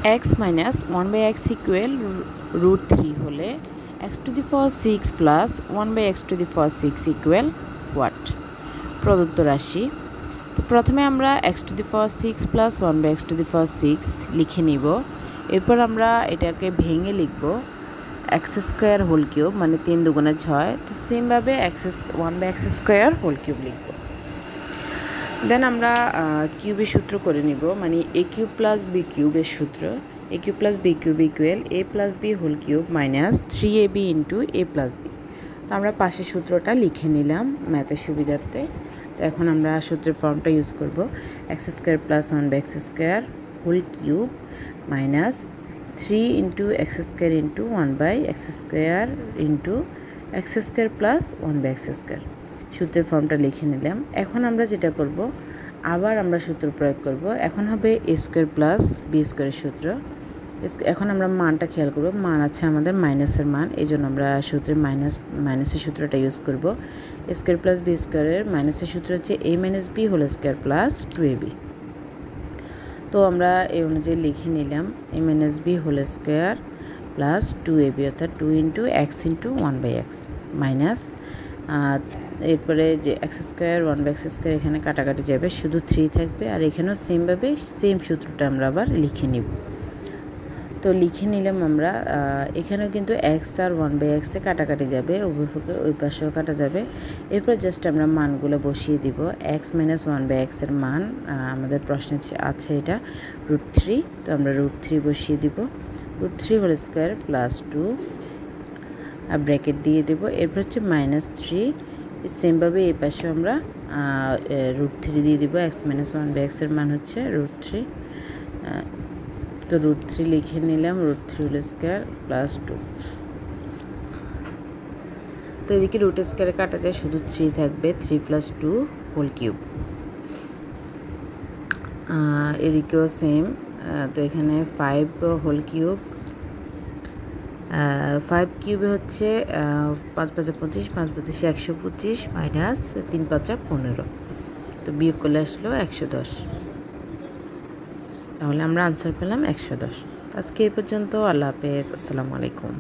x minus 1 by x equal root 3 হলে x to the power 6 plus 1 by x to the power 6 equal what? প্রদত্ত রাশি। তো প্রথমে আমরা x to the power 6 plus 1 by x to the power 6 লিখে নিব। এরপর আমরা এটাকে ভেঙে লিখব x স্কয়ার হোল কিউব, মানে 3 দুগুণে 6। তো সেমভাবে 1 by x square whole cube লিখব। দেন আমরা কিউবের সূত্র করে নিব, মানে a কিউব প্লাস b কিউবের সূত্র। a cube plus b cube equal a plus b whole cube minus 3ab into a plus b। তো আমরা পাশের সূত্রটা লিখে নিলাম ম্যাথের সুবিধার্থে। তো এখন আমরা সূত্রের ফর্মটা ইউজ করব, x square plus 1 by x square whole cube minus 3 into x square into 1 by x square into x square plus 1 by x square. সূত্রের ফর্মটা লিখে নিলাম। এখন আমরা যেটা করব, আবার আমরা সূত্র প্রয়োগ করব। এখন হবে এ স্কোয়ার প্লাস বি স্কোয়ারের সূত্র। এখন আমরা মানটা খেয়াল করব, মান আছে আমাদের মাইনাসের মান, এই জন্য আমরা সূত্রে মাইনাসের সূত্রটা ইউজ করব। এ স্কোয়ার প্লাস বি স্কোয়ারের মাইনাসের সূত্র হচ্ছে a minus b whole square plus 2ab। তো আমরা এই অনুযায়ী লিখে নিলাম a minus b whole square plus 2ab, অর্থাৎ 2 into x into 1 by x minus এরপরে যে x square 1 by x square এখানে কাটাকাটি যাবে, শুধু 3 থাকবে। আর এখানেও সেমভাবে সেম সূত্রটা আমরা আবার লিখে নিব। তো লিখে নিলাম আমরা। এখানেও কিন্তু এক্স আর 1 বাই এক্সে কাটাকাটি যাবে, উভয়পক্ষে ওই পাশেও কাটা যাবে। এরপর জাস্ট আমরা মানগুলো বসিয়ে দিব। এক্স মাইনাস 1 বাই এক্সের মান আমাদের প্রশ্নে আছে এটা √3। তো আমরা √3 বসিয়ে দিব। √3 হোল স্কোয়ার প্লাস 2 ব্র্যাকেট দিয়ে দেব। এরপর হচ্ছে -3। সেমভাবে এই পাশেও আমরা √3 দিয়ে দিব। এক্স মাইনাস 1 বাই এক্সের মান হচ্ছে √3। তো √3 লিখে নিলাম, √3 হোল স্কোয়ার প্লাস 2। তো এদিকে রুট স্কোয়ারে কাটা যায়, শুধু 3 থাকবে, 3 প্লাস 2 হোল কিউব। এদিকেও সেম। তো এখানে 5 হোল কিউব, 5 কিউবে হচ্ছে 5 5 25, 5 25 125 মাইনাস 3 5 15। তো বিয়োগ করলে আসলো 110। তাহলে আমরা আনসার পেলাম 110। আজকে এই পর্যন্ত। আল্লাহ হাফেজ, আসসালামু আলাইকুম।